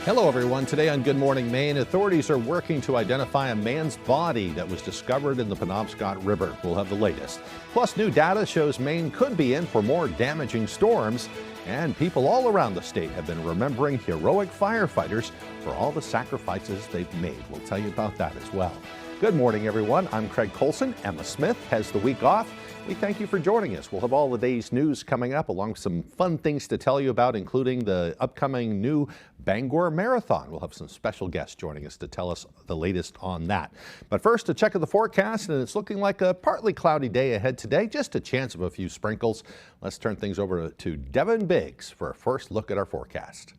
Hello everyone. Today on Good Morning Maine, authorities are working to identify a man's body that was discovered in the Penobscot River. We'll have the latest. Plus, new data shows Maine could be in for more damaging storms, and people all around the state have been remembering heroic firefighters for all the sacrifices they've made. We'll tell you about that as well. Good morning, everyone. I'm Craig Colson. Emma Smith has the week off. We thank you for joining us. We'll have all the day's news coming up, along with some fun things to tell you about, including the upcoming new Bangor Marathon. We'll have some special guests joining us to tell us the latest on that. But first, a check of the forecast, and it's looking like a partly cloudy day ahead today, just a chance of a few sprinkles. Let's turn things over to Devin Biggs for a first look at our forecast.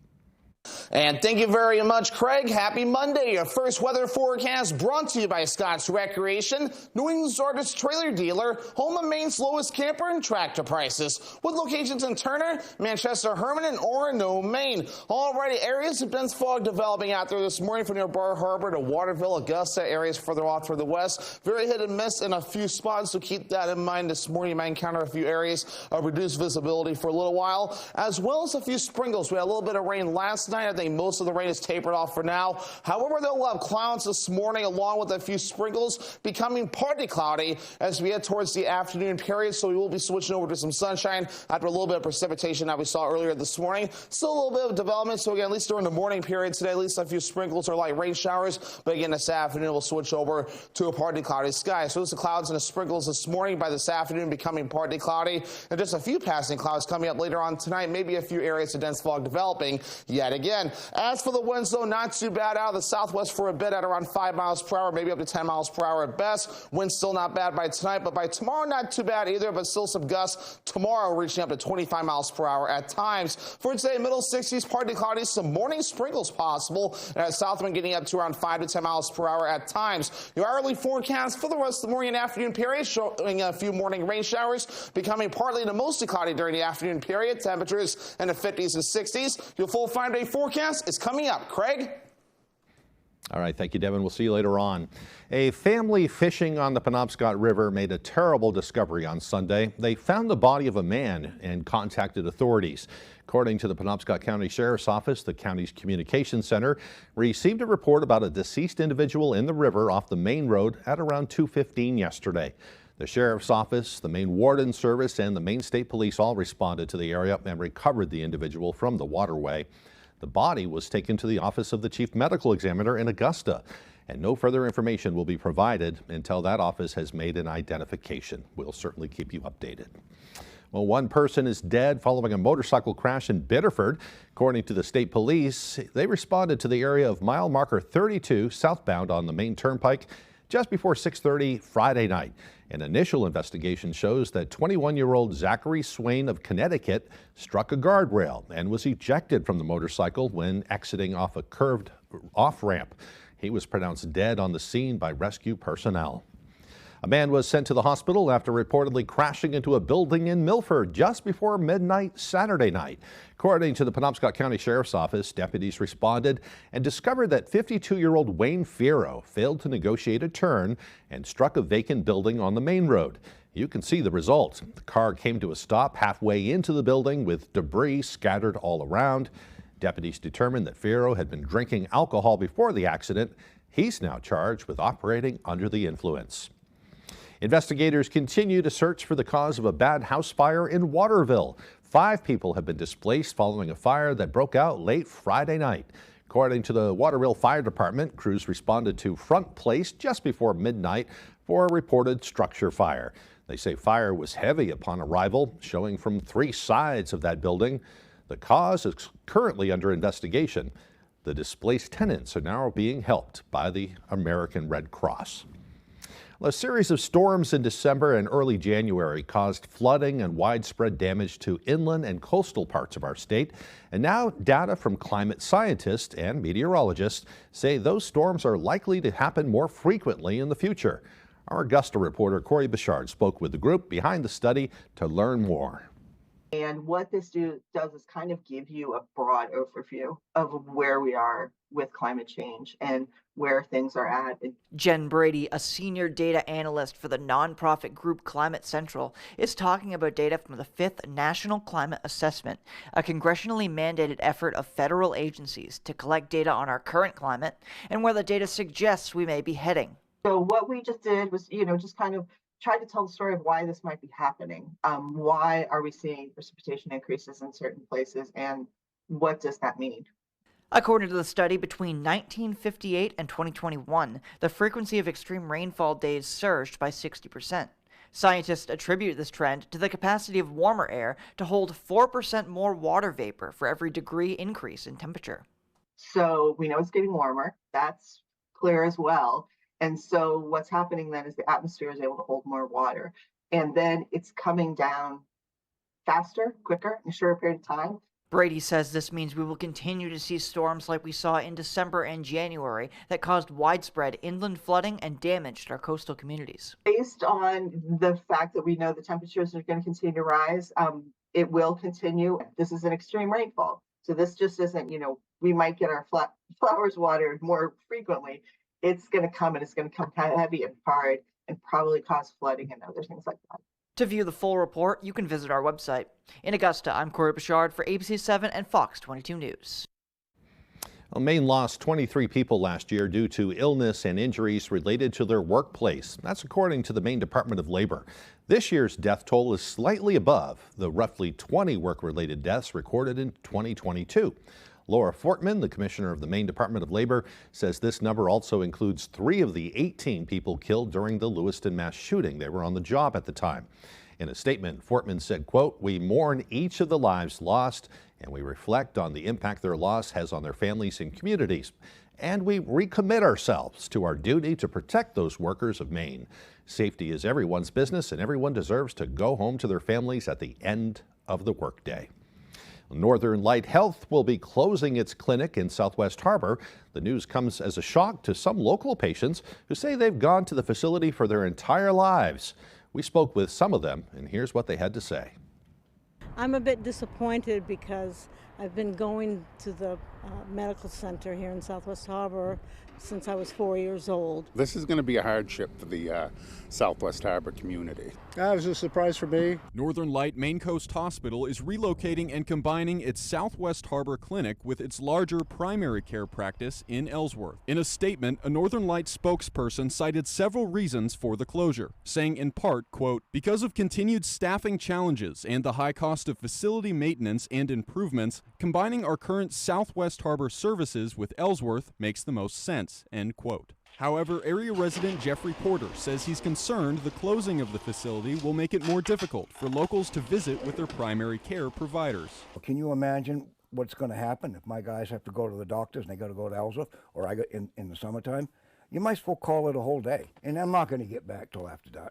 And thank you very much, Craig. Happy Monday. Your first weather forecast brought to you by Scott's Recreation, New England's largest trailer dealer, home of Maine's lowest camper and tractor prices, with locations in Turner, Manchester, Herman, and Orono, Maine. Alrighty, areas of dense fog developing out there this morning from near Bar Harbor to Waterville, Augusta, areas further off to the west. Very hit and miss in a few spots, so keep that in mind this morning. You might encounter a few areas of reduced visibility for a little while, as well as a few sprinkles. We had a little bit of rain last night. I think most of the rain is tapered off for now. However, they'll have clouds this morning along with a few sprinkles, becoming partly cloudy as we head towards the afternoon period. So we will be switching over to some sunshine after a little bit of precipitation that we saw earlier this morning. Still a little bit of development. So again, at least during the morning period today, at least a few sprinkles or light rain showers. But again, this afternoon we'll switch over to a partly cloudy sky. So it's the clouds and the sprinkles this morning, by this afternoon becoming partly cloudy, and just a few passing clouds coming up later on tonight. Maybe a few areas of dense fog developing yet again. As for the winds, though, not too bad out of the southwest for a bit at around 5 miles per hour, maybe up to 10 miles per hour at best. Winds still not bad by tonight, but by tomorrow, not too bad either, but still some gusts tomorrow reaching up to 25 miles per hour at times. For today, middle 60s, partly cloudy, some morning sprinkles possible, and at southwind getting up to around 5 to 10 miles per hour at times. Your hourly forecast for the rest of the morning and afternoon period showing a few morning rain showers, becoming partly to mostly cloudy during the afternoon period. Temperatures in the 50s and 60s. Your full 5-day forecast is coming up. Craig? All right, thank you, Devin. We'll see you later on. A family fishing on the Penobscot River made a terrible discovery on Sunday. They found the body of a man and contacted authorities. According to the Penobscot County Sheriff's Office, the county's communications center received a report about a deceased individual in the river off the main road at around 2:15 yesterday. The Sheriff's Office, the Maine Warden Service, and the Maine State Police all responded to the area and recovered the individual from the waterway. The body was taken to the office of the Chief Medical Examiner in Augusta, and no further information will be provided until that office has made an identification. We'll certainly keep you updated. Well, one person is dead following a motorcycle crash in Biddeford. According to the state police, they responded to the area of mile marker 32 southbound on the Maine Turnpike just before 6:30 Friday night. An initial investigation shows that 21-year-old Zachary Swain of Connecticut struck a guardrail and was ejected from the motorcycle when exiting off a curved off-ramp. He was pronounced dead on the scene by rescue personnel. A man was sent to the hospital after reportedly crashing into a building in Milford just before midnight Saturday night. According to the Penobscot County Sheriff's Office, deputies responded and discovered that 52-year-old Wayne Fierro failed to negotiate a turn and struck a vacant building on the main road. You can see the result. The car came to a stop halfway into the building with debris scattered all around. Deputies determined that Fierro had been drinking alcohol before the accident. He's now charged with operating under the influence. Investigators continue to search for the cause of a bad house fire in Waterville. 5 people have been displaced following a fire that broke out late Friday night. According to the Waterville Fire Department, crews responded to Front Place just before midnight for a reported structure fire. They say fire was heavy upon arrival, showing from 3 sides of that building. The cause is currently under investigation. The displaced tenants are now being helped by the American Red Cross. A series of storms in December and early January caused flooding and widespread damage to inland and coastal parts of our state. And now data from climate scientists and meteorologists say those storms are likely to happen more frequently in the future. Our Augusta reporter Corey Bichard spoke with the group behind the study to learn more. And what this does is kind of give you a broad overview of where we are with climate change and where things are at. Jen Brady, a senior data analyst for the nonprofit group Climate Central, is talking about data from the 5th National Climate Assessment, a congressionally mandated effort of federal agencies to collect data on our current climate and where the data suggests we may be heading. So what we just did was, just kind of try to tell the story of why this might be happening. Why are we seeing precipitation increases in certain places, and what does that mean? According to the study, between 1958 and 2021, the frequency of extreme rainfall days surged by 60%. Scientists attribute this trend to the capacity of warmer air to hold 4% more water vapor for every degree increase in temperature. So we know it's getting warmer. That's clear as well. And so what's happening then is the atmosphere is able to hold more water. And then it's coming down faster, quicker, in a shorter period of time. Brady says this means we will continue to see storms like we saw in December and January that caused widespread inland flooding and damaged our coastal communities. Based on the fact that we know the temperatures are going to continue to rise, it will continue. This is an extreme rainfall. So this just isn't, we might get our flowers watered more frequently. It's going to come, and it's going to come kind of heavy and hard and probably cause flooding and other things like that. To view the full report, you can visit our website. In Augusta, I'm Corey Bouchard for ABC 7 and Fox 22 News. Well, Maine lost 23 people last year due to illness and injuries related to their workplace. That's according to the Maine Department of Labor. This year's death toll is slightly above the roughly 20 work-related deaths recorded in 2022. Laura Fortman, the commissioner of the Maine Department of Labor, says this number also includes 3 of the 18 people killed during the Lewiston mass shooting. They were on the job at the time. In a statement, Fortman said, quote, "We mourn each of the lives lost, and we reflect on the impact their loss has on their families and communities. And we recommit ourselves to our duty to protect those workers of Maine. Safety is everyone's business, and everyone deserves to go home to their families at the end of the workday." Northern Light Health will be closing its clinic in Southwest Harbor. The news comes as a shock to some local patients who say they've gone to the facility for their entire lives. We spoke with some of them, and here's what they had to say. I'm a bit disappointed because I've been going to the medical center here in Southwest Harbor since I was 4 years old. This is going to be a hardship for the Southwest Harbor community. That was a surprise for me. Northern Light Maine Coast Hospital is relocating and combining its Southwest Harbor clinic with its larger primary care practice in Ellsworth. In a statement, a Northern Light spokesperson cited several reasons for the closure, saying in part, quote, "Because of continued staffing challenges and the high cost of facility maintenance and improvements, combining our current Southwest Harbor services with Ellsworth makes the most sense," end quote. However, area resident Jeffrey Porter says he's concerned the closing of the facility will make it more difficult for locals to visit with their primary care providers. Can you imagine what's going to happen if my guys have to go to the doctors and they got to go to Ellsworth, or I go in the summertime? You might as well call it a whole day. And I'm not going to get back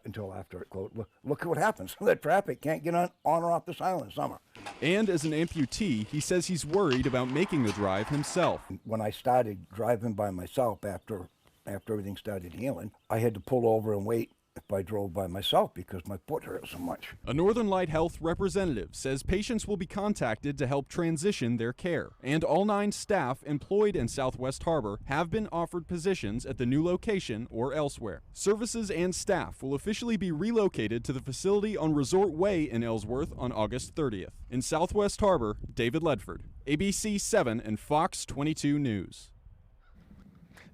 until after it closed. Look at what happens. The traffic can't get on or off this island in summer. And as an amputee, he says he's worried about making the drive himself. When I started driving by myself after everything started healing, I had to pull over and wait if I drove by myself because my foot hurt so much. A Northern Light Health representative says patients will be contacted to help transition their care, and all 9 staff employed in Southwest Harbor have been offered positions at the new location or elsewhere. Services and staff will officially be relocated to the facility on Resort Way in Ellsworth on August 30th. In Southwest Harbor, David Ledford, ABC 7 and Fox 22 News.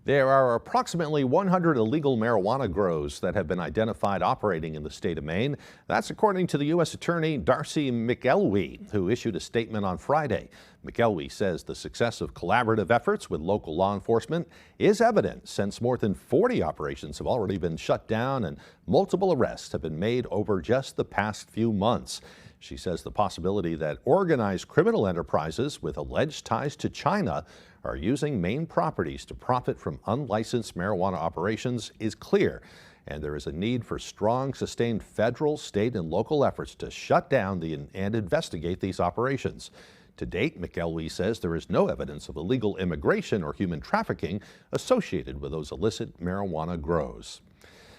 There are approximately 100 illegal marijuana grows that have been identified operating in the state of Maine. That's according to the U.S. Attorney Darcy McElwee, who issued a statement on Friday. McElwee says the success of collaborative efforts with local law enforcement is evident since more than 40 operations have already been shut down and multiple arrests have been made over just the past few months. She says the possibility that organized criminal enterprises with alleged ties to China are using Maine properties to profit from unlicensed marijuana operations is clear, and there is a need for strong, sustained federal, state, and local efforts to shut down and investigate these operations. To date, McElwee says there is no evidence of illegal immigration or human trafficking associated with those illicit marijuana grows.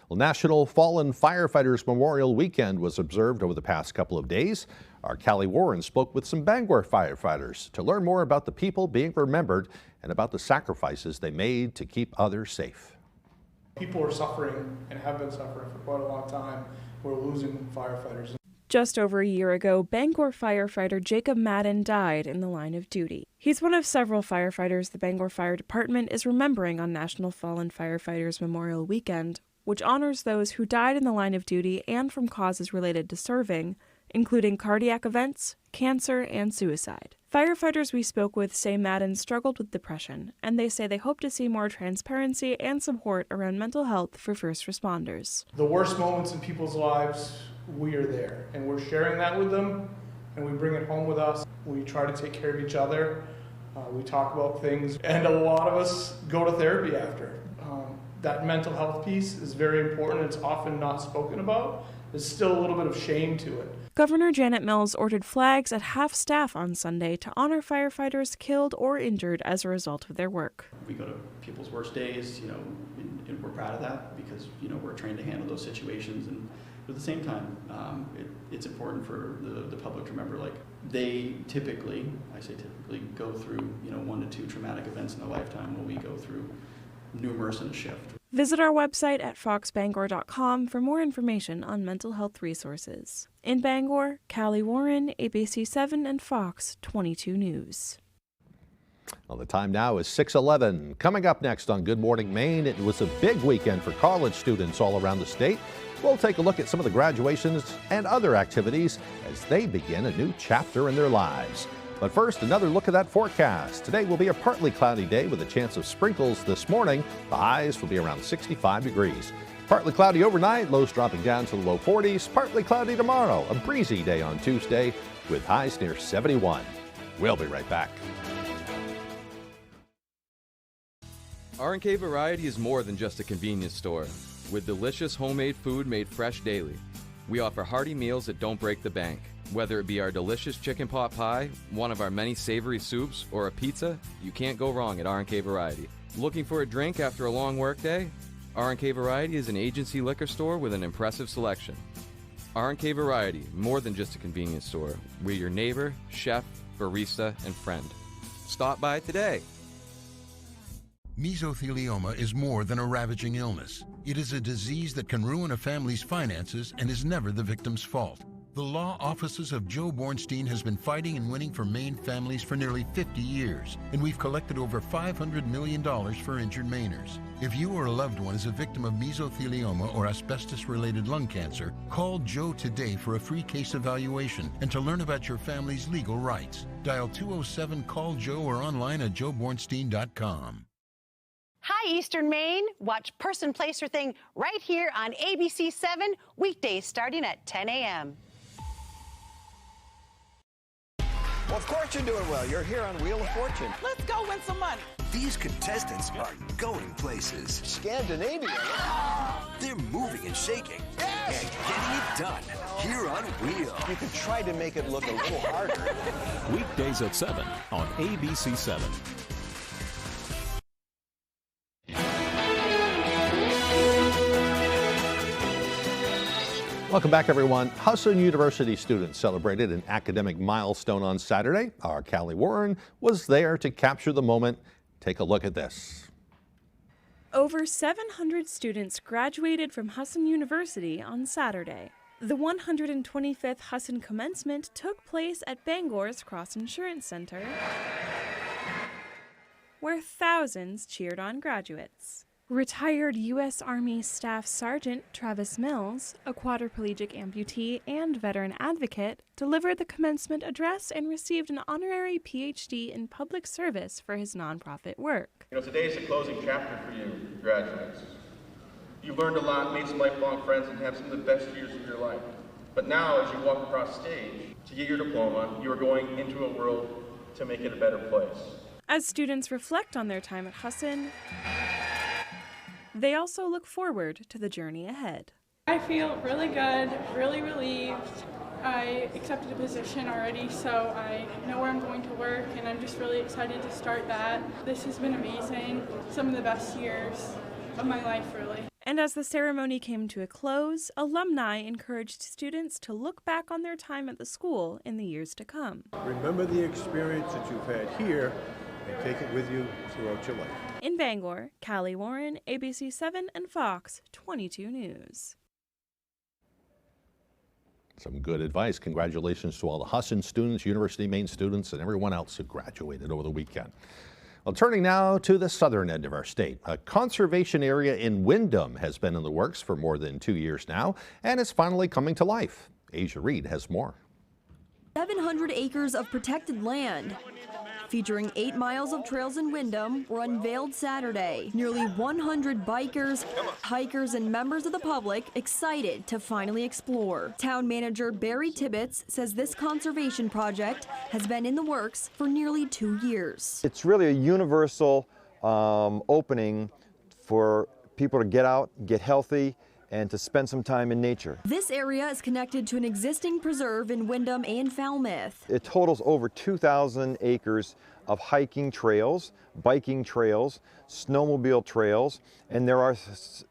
Well, National Fallen Firefighters Memorial Weekend was observed over the past couple of days. Our Callie Warren spoke with some Bangor firefighters to learn more about the people being remembered and about the sacrifices they made to keep others safe. People are suffering and have been suffering for quite a long time. We're losing firefighters. Just over a year ago, Bangor firefighter Jacob Madden died in the line of duty. He's one of several firefighters the Bangor Fire Department is remembering on National Fallen Firefighters Memorial Weekend, which honors those who died in the line of duty and from causes related to serving, including cardiac events, cancer, and suicide. Firefighters we spoke with say Madden struggled with depression, and they say they hope to see more transparency and support around mental health for first responders. The worst moments in people's lives, we are there, and we're sharing that with them, and we bring it home with us. We try to take care of each other. We talk about things, and a lot of us go to therapy after. That mental health piece is very important. It's often not spoken about. There's still a little bit of shame to it. Governor Janet Mills ordered flags at half staff on Sunday to honor firefighters killed or injured as a result of their work. We go to people's worst days, and we're proud of that because, we're trained to handle those situations. And at the same time, it's important for the public to remember, they typically, go through, 1 to 2 traumatic events in their lifetime, while we go through numerous in a shift. Visit our website at foxbangor.com for more information on mental health resources. In Bangor, Callie Warren, ABC7 and Fox 22 News. Well, the time now is 6:11. Coming up next on Good Morning Maine, it was a big weekend for college students all around the state. We'll take a look at some of the graduations and other activities as they begin a new chapter in their lives. But first, another look at that forecast. Today will be a partly cloudy day with a chance of sprinkles this morning. The highs will be around 65 degrees. Partly cloudy overnight, lows dropping down to the low 40s. Partly cloudy tomorrow, a breezy day on Tuesday with highs near 71. We'll be right back. R&K Variety is more than just a convenience store. With delicious homemade food made fresh daily. We offer hearty meals that don't break the bank. Whether it be our delicious chicken pot pie, one of our many savory soups, or a pizza, you can't go wrong at R&K Variety. Looking for a drink after a long workday? R&K Variety is an agency liquor store with an impressive selection. R&K Variety, more than just a convenience store. We're your neighbor, chef, barista, and friend. Stop by today. Mesothelioma is more than a ravaging illness. It is a disease that can ruin a family's finances and is never the victim's fault. The law offices of Joe Bornstein has been fighting and winning for Maine families for nearly 50 years, and we've collected over $500 million for injured Mainers. If you or a loved one is a victim of mesothelioma or asbestos-related lung cancer, call Joe today for a free case evaluation and to learn about your family's legal rights. Dial 207-CALL-JOE or online at joebornstein.com. Hi, Eastern Maine. Watch Person, Place, or Thing right here on ABC7, weekdays starting at 10 a.m. Well, of course you're doing well. You're here on Wheel of Fortune. Let's go win some money. These contestants are going places. Scandinavia. They're moving and shaking and getting it done here on Wheel. You could try to make it look a little harder. Weekdays at 7 on ABC7. Welcome back, everyone. Husson University students celebrated an academic milestone on Saturday. Our Callie Warren was there to capture the moment. Take a look at this. Over 700 students graduated from Husson University on Saturday. The 125th Husson commencement took place at Bangor's Cross Insurance Center, where thousands cheered on graduates. Retired U.S. Army Staff Sergeant Travis Mills, a quadriplegic amputee and veteran advocate, delivered the commencement address and received an honorary Ph.D. in public service for his nonprofit work. Today is the closing chapter for you, graduates. You've learned a lot, made some lifelong friends, and have some of the best years of your life. But now, as you walk across stage to get your diploma, you are going into a world to make it a better place. As students reflect on their time at Husson, they also look forward to the journey ahead. I feel really good, really relieved. I accepted a position already, so I know where I'm going to work, and I'm just really excited to start that. This has been amazing. Some of the best years of my life, really. And as the ceremony came to a close, alumni encouraged students to look back on their time at the school in the years to come. Remember the experience that you've had here and take it with you throughout your life. In Bangor, Callie Warren, ABC 7 and Fox 22 News. Some good advice. Congratulations to all the Husson students, University of Maine students, and everyone else who graduated over the weekend. Well, turning now to the southern end of our state. A conservation area in Windham has been in the works for more than 2 years now, and is finally coming to life. Asia Reed has more. 700 acres of protected land, featuring 8 miles of trails in Windham, were unveiled Saturday. Nearly 100 bikers, hikers, and members of the public excited to finally explore. Town manager Barry Tibbetts says this conservation project has been in the works for nearly 2 years. It's really a universal opening for people to get out, get healthy, and to spend some time in nature. This area is connected to an existing preserve in Windham and Falmouth. It totals over 2,000 acres of hiking trails, biking trails, snowmobile trails, and there are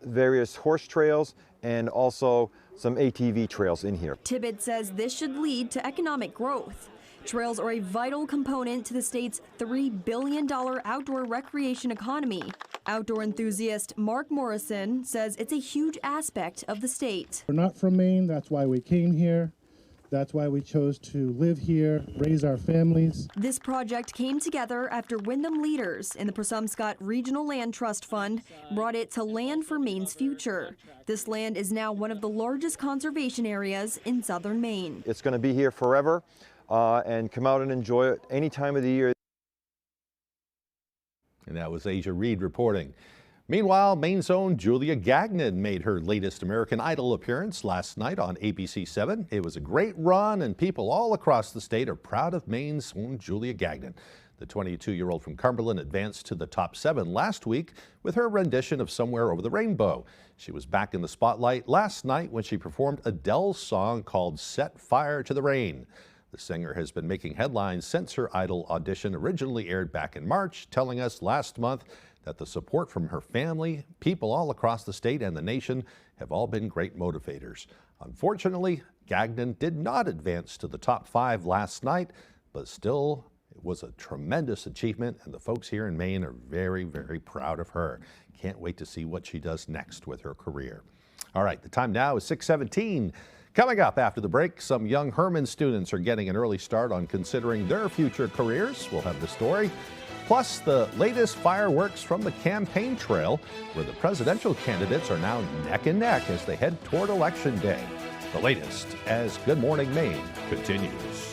various horse trails and also some ATV trails in here. Tibbetts says this should lead to economic growth. Trails are a vital component to the state's $3 billion outdoor recreation economy. Outdoor enthusiast Mark Morrison says it's a huge aspect of the state. We're not from Maine, that's why we came here. That's why we chose to live here, raise our families. This project came together after Windham leaders in the Presumscott Regional Land Trust Fund brought it to Land for Maine's Future. This land is now one of the largest conservation areas in southern Maine. It's going to be here forever. And come out and enjoy it any time of the year. And that was Asia Reed reporting. Meanwhile, Maine's own Julia Gagnon made her latest American Idol appearance last night on ABC 7. It was a great run, and people all across the state are proud of Maine's own Julia Gagnon. The 22-year-old from Cumberland advanced to the top 7 last week with her rendition of Somewhere Over the Rainbow. She was back in the spotlight last night when she performed Adele's song called Set Fire to the Rain. The singer has been making headlines since her Idol audition originally aired back in March, telling us last month that the support from her family, people all across the state and the nation have all been great motivators. Unfortunately, Gagnon did not advance to the top 5 last night, but still it was a tremendous achievement, and the folks here in Maine are very, very proud of her. Can't wait to see what she does next with her career. All right, the time now is 6:17. Coming up after the break, some young Herman students are getting an early start on considering their future careers. We'll have the story. Plus, the latest fireworks from the campaign trail, where the presidential candidates are now neck and neck as they head toward Election Day. The latest as Good Morning Maine continues.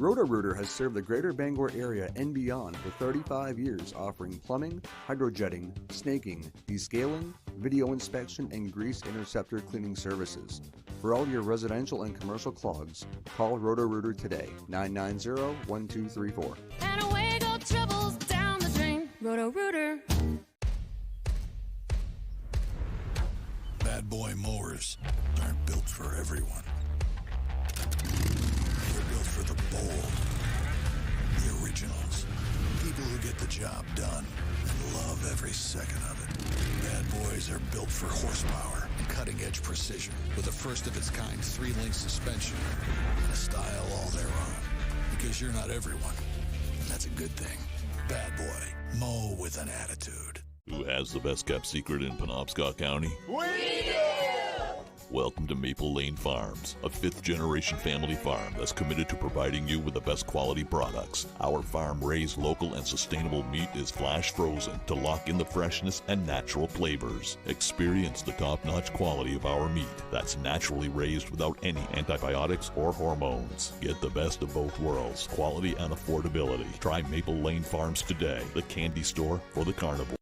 Roto-Rooter has served the greater Bangor area and beyond for 35 years, offering plumbing, hydrojetting, snaking, descaling, video inspection, and grease interceptor cleaning services. For all your residential and commercial clogs, call Roto-Rooter today, 990-1234. And away go troubles down the drain. Roto-Rooter. Bad boy mowers aren't built for everyone. For the bold, the originals, people who get the job done and love every second of it. Bad boys are built for horsepower and cutting-edge precision with a first-of-its-kind 3-link suspension and a style all their own. Because you're not everyone, and that's a good thing. Bad boy, mow with an attitude. Who has the best-kept secret in Penobscot County? We do! Welcome to Maple Lane Farms, a 5th-generation family farm that's committed to providing you with the best quality products. Our farm-raised local and sustainable meat is flash frozen to lock in the freshness and natural flavors. Experience the top-notch quality of our meat that's naturally raised without any antibiotics or hormones. Get the best of both worlds, quality and affordability. Try Maple Lane Farms today, the candy store for the carnivore.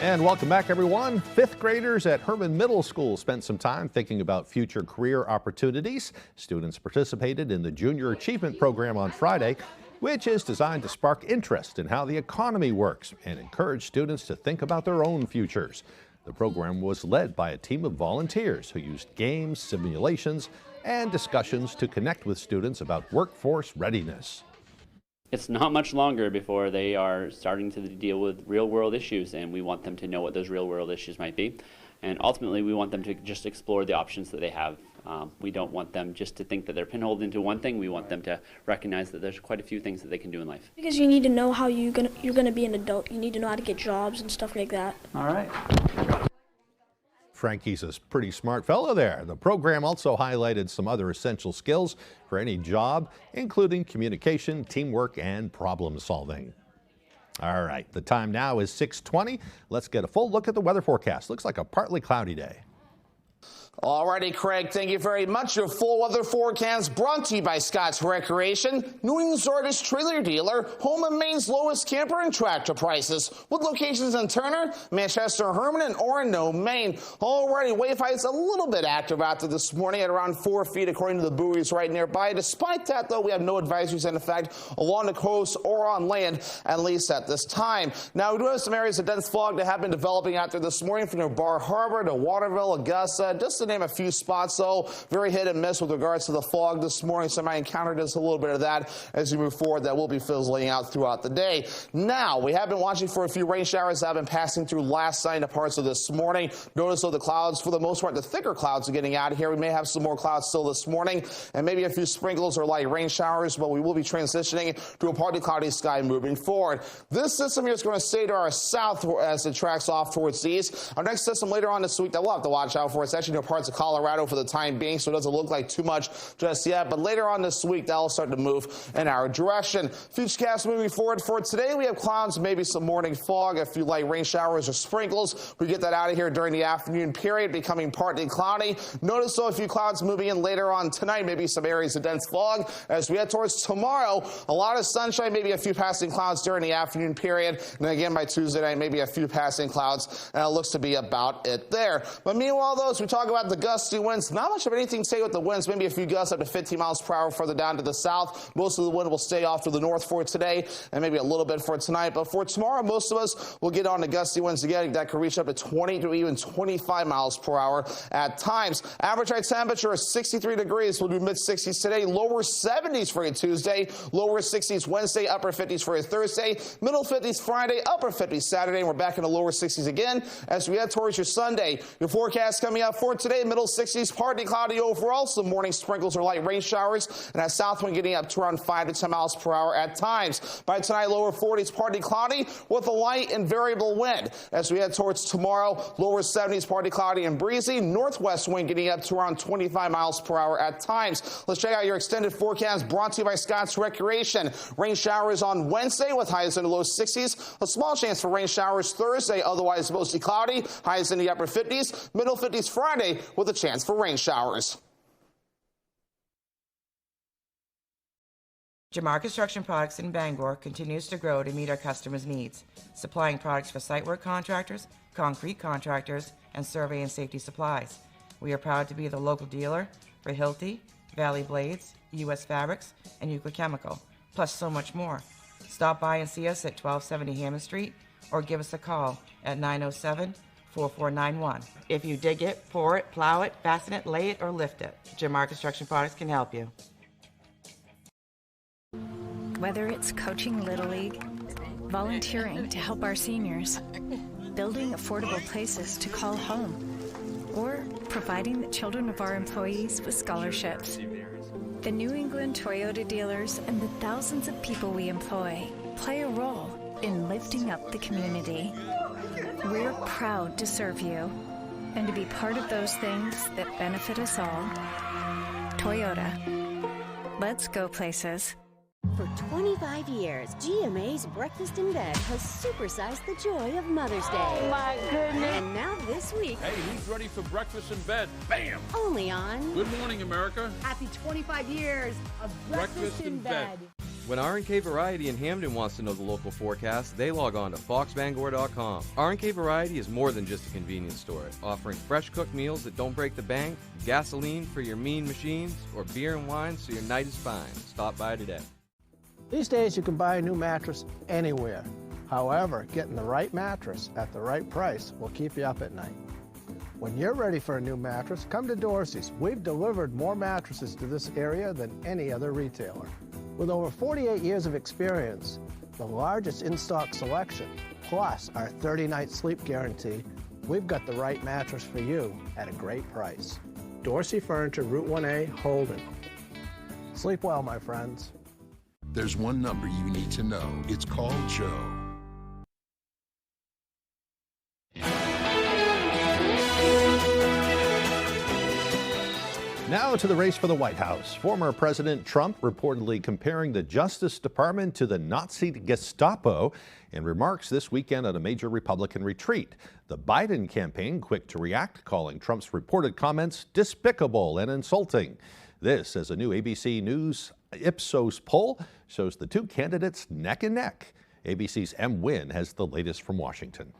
And welcome back, everyone. 5th graders at Herman Middle School spent some time thinking about future career opportunities. Students participated in the Junior Achievement Program on Friday which is designed to spark interest in how the economy works and encourage students to think about their own futures. The program was led by a team of volunteers who used games, simulations, and discussions to connect with students about workforce readiness. It's not much longer before they are starting to deal with real-world issues, and we want them to know what those real-world issues might be. And ultimately, we want them to just explore the options that they have. We don't want them just to think that they're pinholed into one thing. We want them to recognize that there's quite a few things that they can do in life. Because you need to know how you're gonna be an adult. You need to know how to get jobs and stuff like that. All right. Frankie's a pretty smart fellow there. The program also highlighted some other essential skills for any job, including communication, teamwork, and problem solving. All right, the time now is 6:20. Let's get a full look at the weather forecast. Looks like a partly cloudy day. Alrighty, Craig, thank you very much. Your full weather forecast brought to you by Scott's Recreation, New England's largest trailer dealer, home of Maine's lowest camper and tractor prices, with locations in Turner, Manchester, Herman, and Orono, Maine. Alrighty, wave heights a little bit active out there this morning at around 4 feet, according to the buoys right nearby. Despite that, though, we have no advisories in effect along the coast or on land, at least at this time. Now, we do have some areas of dense fog that have been developing out there this morning from near Bar Harbor to Waterville, Augusta, just to name a few spots, though. Very hit and miss with regards to the fog this morning. So I encountered just a little bit of that as you move forward. That will be fizzling out throughout the day. Now, we have been watching for a few rain showers that have been passing through last night and parts of this morning. Notice, though, the clouds, for the most part, the thicker clouds are getting out of here. We may have some more clouds still this morning and maybe a few sprinkles or light rain showers, but we will be transitioning to a partly cloudy sky moving forward. This system here is going to stay to our south as it tracks off towards the east. Our next system later on this week that we'll have to watch out for is actually near parts of Colorado for the time being, so it doesn't look like too much just yet. But later on this week, that'll start to move in our direction. Futurecast moving forward for today, we have clouds, maybe some morning fog, a few light rain showers or sprinkles. We get that out of here during the afternoon period, becoming partly cloudy. Notice, though, a few clouds moving in later on tonight, maybe some areas of dense fog. As we head towards tomorrow, a lot of sunshine, maybe a few passing clouds during the afternoon period. And again, by Tuesday night, maybe a few passing clouds. And it looks to be about it there. But meanwhile, though, as we talk about the gusty winds, not much of anything to say with the winds. Maybe a few gusts up to 15 miles per hour further down to the south. Most of the wind will stay off to the north for today and maybe a little bit for tonight. But for tomorrow, most of us will get on to gusty winds again that could reach up to 20 to even 25 miles per hour at times. Average high temperature is 63 degrees. We'll do mid-60s today, lower 70s for your Tuesday, lower 60s Wednesday, upper 50s for your Thursday, middle 50s Friday, upper 50s Saturday, and we're back in the lower 60s again as we head towards your Sunday. Your forecast coming up for today, middle 60s, partly cloudy overall, some morning sprinkles or light rain showers, and that south wind getting up to around 5 to 10 miles per hour at times. By tonight, lower 40s, partly cloudy with a light and variable wind. As we head towards tomorrow, lower 70s, partly cloudy and breezy, northwest wind getting up to around 25 miles per hour at times. Let's check out your extended forecast brought to you by Scott's Recreation. Rain showers on Wednesday with highs in the low 60s. A small chance for rain showers Thursday, otherwise mostly cloudy, highs in the upper 50s. Middle 50s Friday with a chance for rain showers. Jamar Construction Products in Bangor continues to grow to meet our customers' needs, supplying products for site work contractors, concrete contractors, and survey and safety supplies. We are proud to be the local dealer for Hilti, Valley Blades, U.S. Fabrics, and Euclid Chemical, plus so much more. Stop by and see us at 1270 Hammond Street or give us a call at 907-4491. If you dig it, pour it, plow it, fasten it, lay it, or lift it, Jamar Construction Products can help you. Whether it's coaching Little League, volunteering to help our seniors, building affordable places to call home, or providing the children of our employees with scholarships, the New England Toyota dealers and the thousands of people we employ play a role in lifting up the community. We're proud to serve you and to be part of those things that benefit us all. Toyota. Let's go places. For 25 years, GMA's Breakfast in Bed has supersized the joy of Mother's Day. Oh, my goodness. And now this week... Hey, who's ready for breakfast in bed? Bam! Only on... Good morning, America. Happy 25 years of Breakfast in Bed. When R&K Variety in Hamden wants to know the local forecast, they log on to foxbangor.com. R&K Variety is more than just a convenience store, offering fresh cooked meals that don't break the bank, gasoline for your mean machines, or beer and wine so your night is fine. Stop by today. These days you can buy a new mattress anywhere. However, getting the right mattress at the right price will keep you up at night. When you're ready for a new mattress, come to Dorsey's. We've delivered more mattresses to this area than any other retailer. With over 48 years of experience, the largest in-stock selection, plus our 30-night sleep guarantee, we've got the right mattress for you at a great price. Dorsey Furniture, Route 1A, Holden. Sleep well, my friends. There's one number you need to know. It's called Joe. Now to the race for the White House. Former President Trump reportedly comparing the Justice Department to the Nazi Gestapo in remarks this weekend at a major Republican retreat. The Biden campaign quick to react, calling Trump's reported comments despicable and insulting. This, as a new ABC News Ipsos poll shows the two candidates neck and neck. ABC's M. Wynn has the latest from Washington.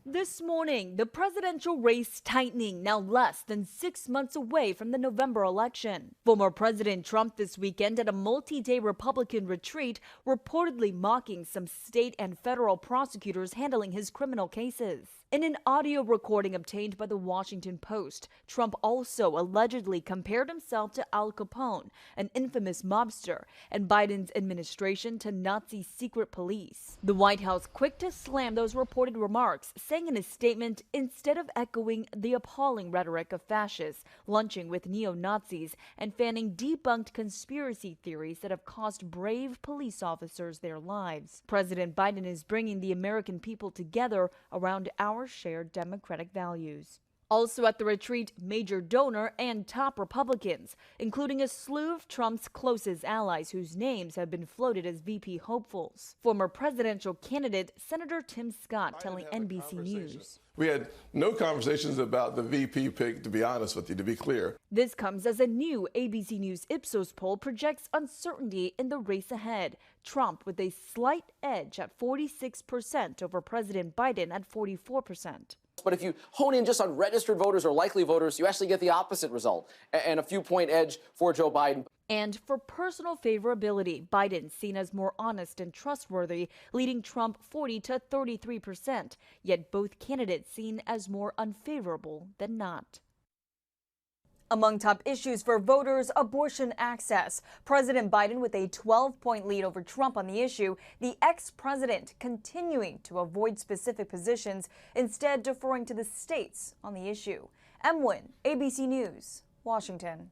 This morning, the presidential race tightening, now less than 6 months away from the November election. Former President Trump this weekend at a multi-day Republican retreat, reportedly mocking some state and federal prosecutors handling his criminal cases. In an audio recording obtained by the Washington Post, Trump also allegedly compared himself to Al Capone, an infamous mobster, and Biden's administration to Nazi secret police. The White House quick to slam those reported remarks, saying in a statement, instead of echoing the appalling rhetoric of fascists, lunching with neo-Nazis, and fanning debunked conspiracy theories that have cost brave police officers their lives, President Biden is bringing the American people together around our shared democratic values. Also at the retreat, major donor and top Republicans, including a slew of Trump's closest allies whose names have been floated as VP hopefuls. Former presidential candidate Senator Tim Scott telling NBC News. We had no conversations about the VP pick, to be honest with you, to be clear. This comes as a new ABC News Ipsos poll projects uncertainty in the race ahead. Trump with a slight edge at 46% over President Biden at 44%. But if you hone in just on registered voters or likely voters, you actually get the opposite result, and a few-point edge for Joe Biden. And for personal favorability, Biden seen as more honest and trustworthy, leading Trump 40 to 33%, yet both candidates seen as more unfavorable than not. Among top issues for voters, abortion access. President Biden with a 12-point lead over Trump on the issue, the ex-president continuing to avoid specific positions, instead deferring to the states on the issue. M. Wynn, ABC News, Washington.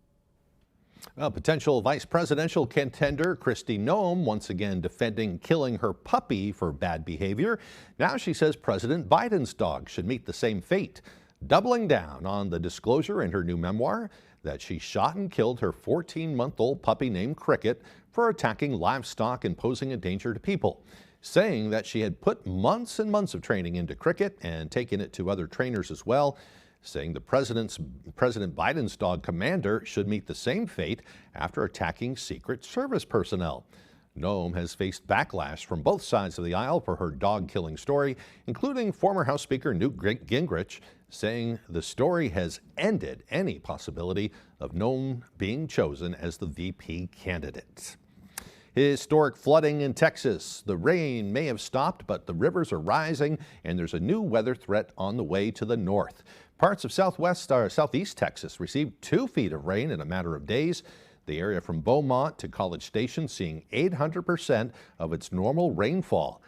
Well, potential vice presidential contender Kristi Noem once again defending killing her puppy for bad behavior. Now she says President Biden's dog should meet the same fate, doubling down on the disclosure in her new memoir that she shot and killed her 14-month-old puppy named Cricket for attacking livestock and posing a danger to people, saying that she had put months and months of training into Cricket and taken it to other trainers as well, saying the President Biden's dog Commander should meet the same fate after attacking Secret Service personnel. Noem has faced backlash from both sides of the aisle for her dog-killing story, including former House Speaker Newt Gingrich, saying the story has ended any possibility of Noem being chosen as the VP candidate. Historic flooding in Texas. The rain may have stopped, but the rivers are rising, and there's a new weather threat on the way to the north. Parts of southeast Texas received 2 feet of rain in a matter of days. The area from Beaumont to College Station seeing 800% of its normal rainfall.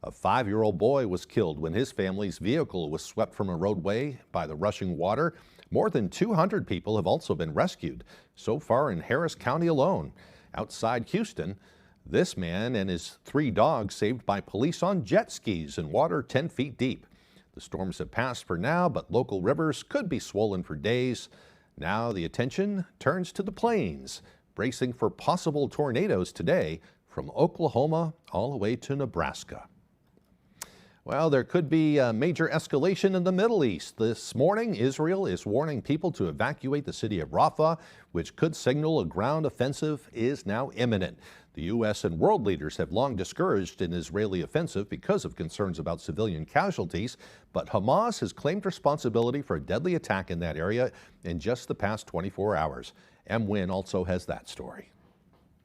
A 5-year-old boy was killed when his family's vehicle was swept from a roadway by the rushing water. More than 200 people have also been rescued so far in Harris County alone. Outside Houston, this man and his 3 dogs saved by police on jet skis in water 10 feet deep. The storms have passed for now, but local rivers could be swollen for days. Now the attention turns to the plains, bracing for possible tornadoes today from Oklahoma all the way to Nebraska. Well, there could be a major escalation in the Middle East. This morning, Israel is warning people to evacuate the city of Rafah, which could signal a ground offensive is now imminent. The U.S. and world leaders have long discouraged an Israeli offensive because of concerns about civilian casualties, but Hamas has claimed responsibility for a deadly attack in that area in just the past 24 hours. M. Wynn also has that story.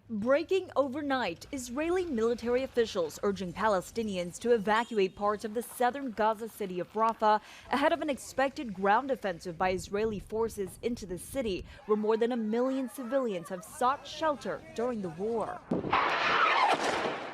Breaking overnight, Israeli military officials urging Palestinians to evacuate parts of the southern Gaza city of Rafah ahead of an expected ground offensive by Israeli forces into the city, where more than 1 million civilians have sought shelter during the war.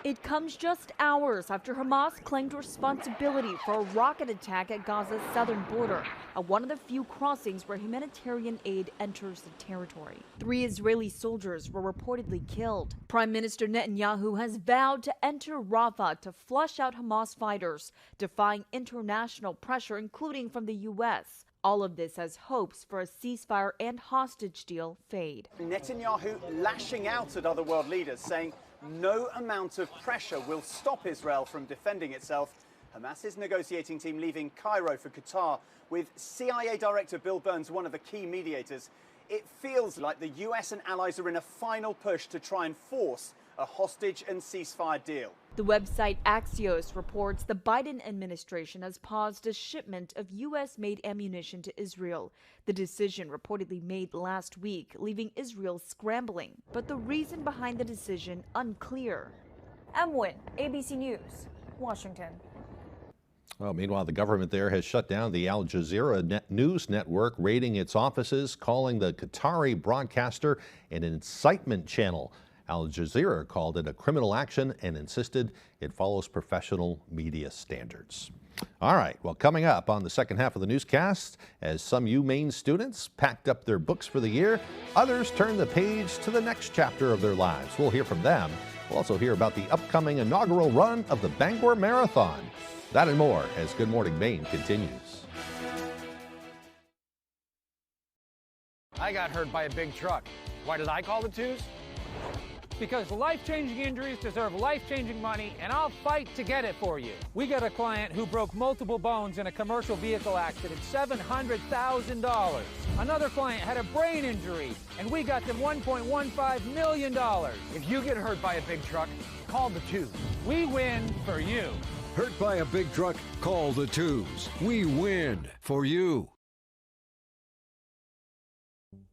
It comes just hours after Hamas claimed responsibility for a rocket attack at Gaza's southern border, at one of the few crossings where humanitarian aid enters the territory. 3 Israeli soldiers were reportedly killed. Prime Minister Netanyahu has vowed to enter Rafah to flush out Hamas fighters, defying international pressure, including from the U.S. All of this as hopes for a ceasefire and hostage deal fade. Netanyahu lashing out at other world leaders, saying no amount of pressure will stop Israel from defending itself. Hamas's negotiating team leaving Cairo for Qatar, with CIA Director Bill Burns one of the key mediators. It feels like the US and allies are in a final push to try and force a hostage and ceasefire deal. The website Axios reports the Biden administration has paused a shipment of U.S.-made ammunition to Israel. The decision reportedly made last week, leaving Israel scrambling. But the reason behind the decision unclear. Wynn, ABC News, Washington. Well, meanwhile, the government there has shut down the Al Jazeera news network, raiding its offices, calling the Qatari broadcaster an incitement channel. Al Jazeera called it a criminal action and insisted it follows professional media standards. All right, well, coming up on the second half of the newscast, as some UMaine students packed up their books for the year, others turned the page to the next chapter of their lives. We'll hear from them. We'll also hear about the upcoming inaugural run of the Bangor Marathon. That and more as Good Morning Maine continues. I got hurt by a big truck. Why did I call the twos? Because life-changing injuries deserve life-changing money, and I'll fight to get it for you. We got a client who broke multiple bones in a commercial vehicle accident, $700,000. Another client had a brain injury, and we got them $1.15 million. If you get hurt by a big truck, call the twos. We win for you. Hurt by a big truck? Call the twos. We win for you.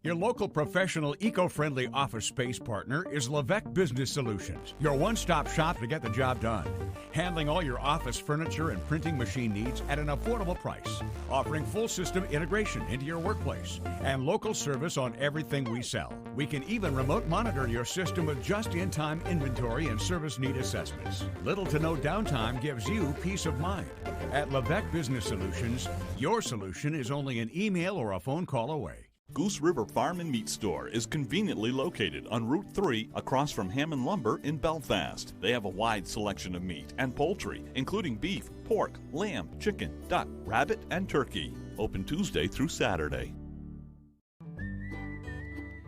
Your local professional eco-friendly office space partner is WVII Business Solutions, your one-stop shop to get the job done. Handling all your office furniture and printing machine needs at an affordable price. Offering full system integration into your workplace and local service on everything we sell. We can even remote monitor your system with just-in-time inventory and service need assessments. Little to no downtime gives you peace of mind. At WVII Business Solutions, your solution is only an email or a phone call away. Goose River Farm and Meat Store is conveniently located on Route 3 across from Hammond Lumber in Belfast. They have a wide selection of meat and poultry, including beef, pork, lamb, chicken, duck, rabbit, and turkey. Open Tuesday through Saturday.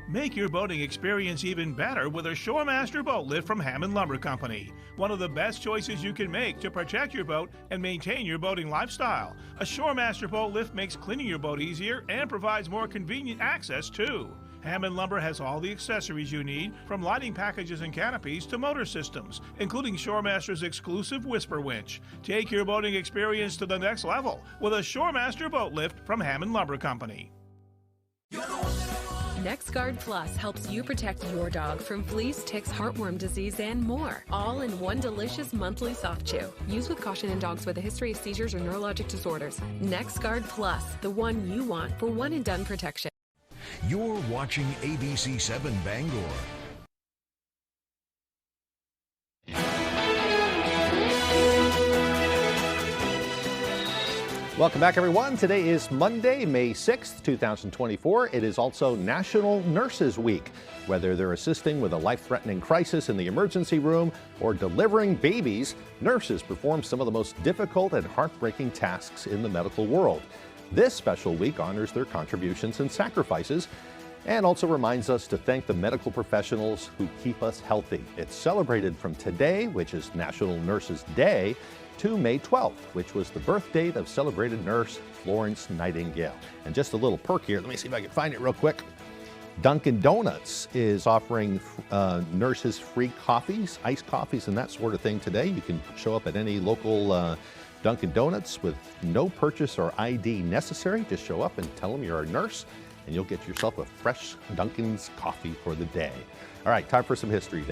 Make your boating experience even better with a Shoremaster boat lift from Hammond Lumber Company. One of the best choices you can make to protect your boat and maintain your boating lifestyle. A Shoremaster boat lift makes cleaning your boat easier and provides more convenient access too. Hammond Lumber has all the accessories you need, from lighting packages and canopies to motor systems, including Shoremaster's exclusive Whisper Winch. Take your boating experience to the next level with a Shoremaster boat lift from Hammond Lumber Company. NexGard Plus helps you protect your dog from fleas, ticks, heartworm disease, and more. All in one delicious monthly soft chew. Use with caution in dogs with a history of seizures or neurologic disorders. NexGard Plus, the one you want for one and done protection. You're watching ABC 7 Bangor. Welcome back, everyone. Today is Monday, May 6th, 2024. It is also National Nurses Week. Whether they're assisting with a life-threatening crisis in the emergency room or delivering babies, nurses perform some of the most difficult and heartbreaking tasks in the medical world. This special week honors their contributions and sacrifices and also reminds us to thank the medical professionals who keep us healthy. It's celebrated from today, which is National Nurses Day, to May 12th, which was the birth date of celebrated nurse Florence Nightingale. And just a little perk here, let me see if I can find it real quick. Dunkin' Donuts is offering nurses free coffees, iced coffees, and that sort of thing today. You can show up at any local Dunkin' Donuts with no purchase or ID necessary. Just show up and tell them you're a nurse, and you'll get yourself a fresh Dunkin's coffee for the day. All right, time for some history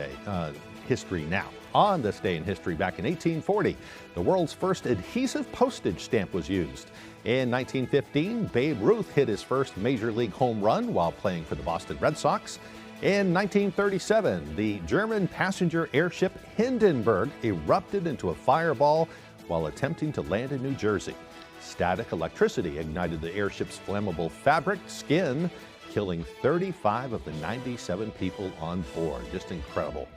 now. On this day in history, back in 1840, the world's first adhesive postage stamp was used. In 1915, Babe Ruth hit his first major league home run while playing for the Boston Red Sox. In 1937, the German passenger airship Hindenburg erupted into a fireball while attempting to land in New Jersey. Static electricity ignited the airship's flammable fabric skin, killing 35 of the 97 people on board. Just incredible.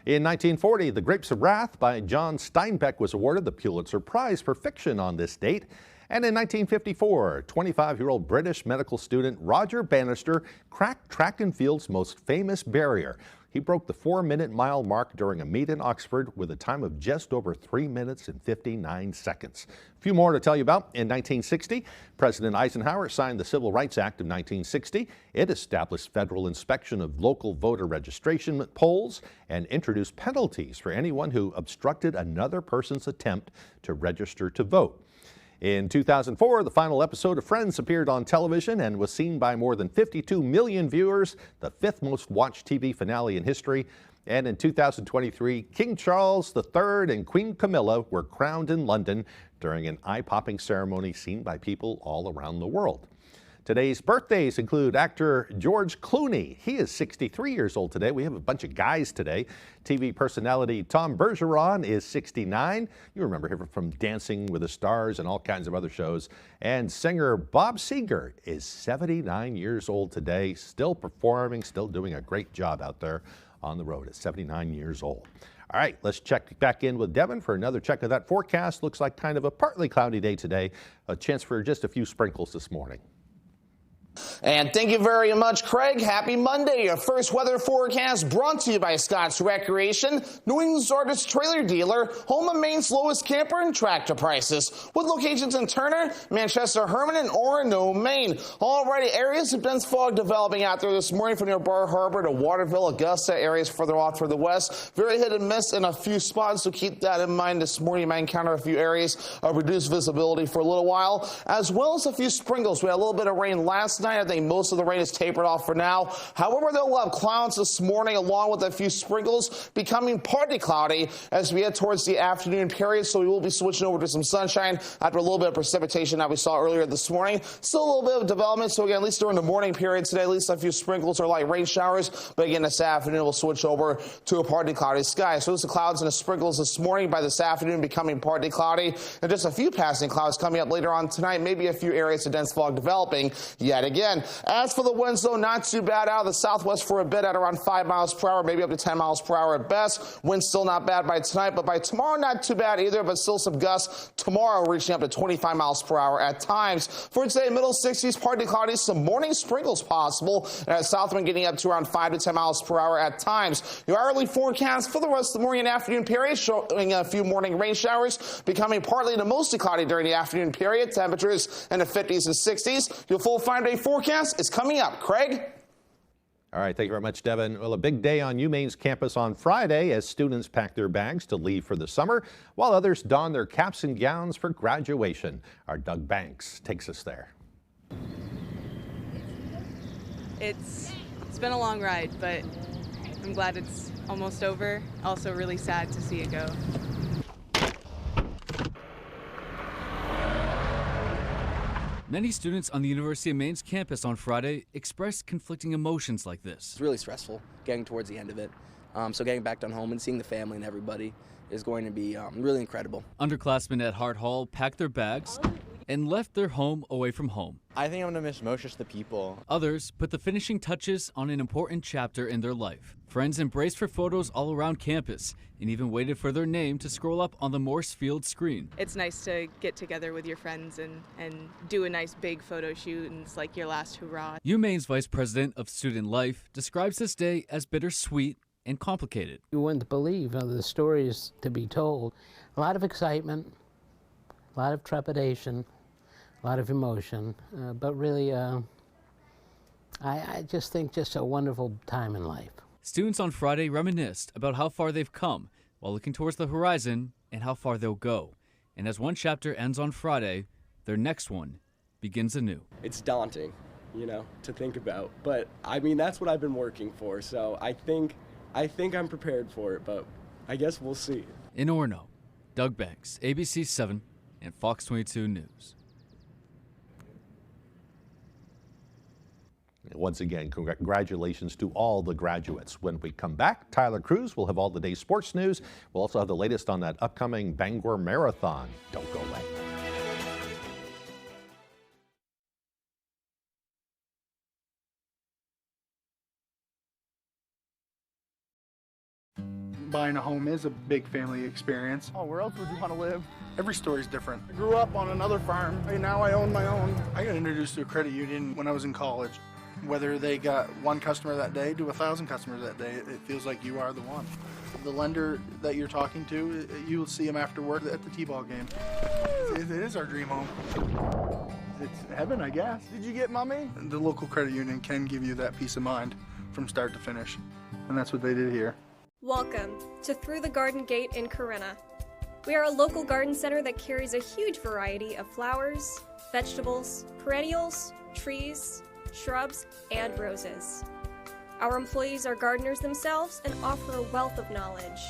In 1940, The Grapes of Wrath by John Steinbeck was awarded the Pulitzer Prize for fiction on this date. And in 1954, 25-year-old British medical student Roger Bannister cracked track and field's most famous barrier. He broke the 4-minute mile mark during a meet in Oxford with a time of just over 3 minutes and 59 seconds. A few more to tell you about. In 1960, President Eisenhower signed the Civil Rights Act of 1960. It established federal inspection of local voter registration polls and introduced penalties for anyone who obstructed another person's attempt to register to vote. In 2004, the final episode of Friends appeared on television and was seen by more than 52 million viewers, the 5th most watched TV finale in history. And in 2023, King Charles III and Queen Camilla were crowned in London during an eye-popping ceremony seen by people all around the world. Today's birthdays include actor George Clooney. He is 63 years old today. We have a bunch of guys today. TV personality Tom Bergeron is 69. You remember him from Dancing with the Stars and all kinds of other shows. And singer Bob Seger is 79 years old today, still performing, still doing a great job out there on the road at 79 years old. All right, let's check back in with Devin for another check of that forecast. Looks like kind of a partly cloudy day today. A chance for just a few sprinkles this morning. And thank you very much, Craig. Happy Monday. Your first weather forecast brought to you by Scott's Recreation, New England's largest trailer dealer, home of Maine's lowest camper and tractor prices, with locations in Turner, Manchester, Herman, and Orono, Maine. Already areas of dense fog developing out there this morning from near Bar Harbor to Waterville, Augusta, areas further off to the west. Very hit and miss in a few spots, so keep that in mind this morning. You might encounter a few areas of reduced visibility for a little while, as well as a few sprinkles. We had a little bit of rain last night. I think most of the rain is tapered off for now. However, they'll have clouds this morning along with a few sprinkles, becoming partly cloudy as we head towards the afternoon period. So we will be switching over to some sunshine after a little bit of precipitation that we saw earlier this morning. Still a little bit of development. So again, at least during the morning period today, at least a few sprinkles or light rain showers. But again, this afternoon we'll switch over to a partly cloudy sky. So there's the clouds and the sprinkles this morning. By this afternoon, becoming partly cloudy, and just a few passing clouds coming up later on tonight. Maybe a few areas of dense fog developing yet again. As for the winds, though, not too bad out of the southwest for a bit at around 5 miles per hour, maybe up to 10 miles per hour at best. Winds still not bad by tonight, but by tomorrow, not too bad either, but still some gusts tomorrow reaching up to 25 miles per hour at times. For today, middle 60s, partly cloudy, some morning sprinkles possible, and at south wind getting up to around 5 to 10 miles per hour at times. Your hourly forecast for the rest of the morning and afternoon period showing a few morning rain showers, becoming partly to mostly cloudy during the afternoon period. Temperatures in the 50s and 60s. Your full 5-day forecast is coming up. Craig? All right, thank you very much, Devin. Well, a big day on UMaine's campus on Friday as students pack their bags to leave for the summer, while others don their caps and gowns for graduation. Our Doug Banks takes us there. It's been a long ride, but I'm glad it's almost over. Also really sad to see it go. Many students on the University of Maine's campus on Friday expressed conflicting emotions like this. It's really stressful getting towards the end of it. So getting back down home and seeing the family and everybody is going to be really incredible. Underclassmen at Hart Hall packed their bags and left their home away from home. I think I'm going to miss most just the people. Others put the finishing touches on an important chapter in their life. Friends embraced for photos all around campus and even waited for their name to scroll up on the Morse Field screen. It's nice to get together with your friends and do a nice big photo shoot, and it's like your last hurrah. UMaine's Vice President of Student Life describes this day as bittersweet and complicated. You wouldn't believe the stories to be told. A lot of excitement, a lot of trepidation, a lot of emotion, but really I just think just a wonderful time in life. Students on Friday reminisced about how far they've come while looking towards the horizon and how far they'll go. And as one chapter ends on Friday, their next one begins anew. It's daunting. to think about. But I mean, that's what I've been working for. So I think I'm prepared for it, but I guess we'll see. In Orono, Doug Banks, ABC 7 and Fox 22 News. Once again, congratulations to all the graduates. When we come back, Tyler Cruz will have all the day's sports news. We'll also have the latest on that upcoming Bangor Marathon. Don't go away. Buying a home is a big family experience. Oh, where else would you want to live? Every story's different. I grew up on another farm. Hey, now I own my own. I got introduced to a credit union when I was in college. Whether they got one customer that day to 1,000 customers that day, it feels like you are the one. The lender that you're talking to, you'll see them after work at the T-ball game. It is our dream home. It's heaven, I guess. Did you get mommy? The local credit union can give you that peace of mind from start to finish, and that's what they did here. Welcome to Through the Garden Gate in Corinna. We are a local garden center that carries a huge variety of flowers, vegetables, perennials, trees, shrubs, and roses. Our employees are gardeners themselves and offer a wealth of knowledge.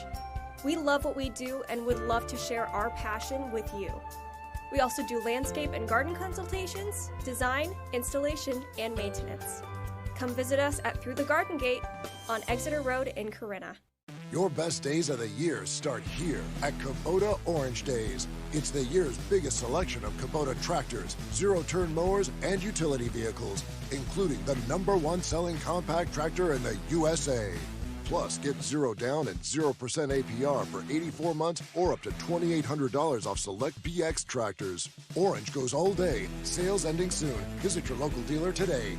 We love what we do and would love to share our passion with you. We also do landscape and garden consultations, design, installation, and maintenance. Come visit us at Through the Garden Gate on Exeter Road in Corinna. Your best days of the year start here at Kubota Orange Days. It's the year's biggest selection of Kubota tractors, zero-turn mowers, and utility vehicles, including the #1 selling compact tractor in the USA. Plus, get 0 down and 0% APR for 84 months or up to $2,800 off select BX tractors. Orange goes all day. Sales ending soon. Visit your local dealer today.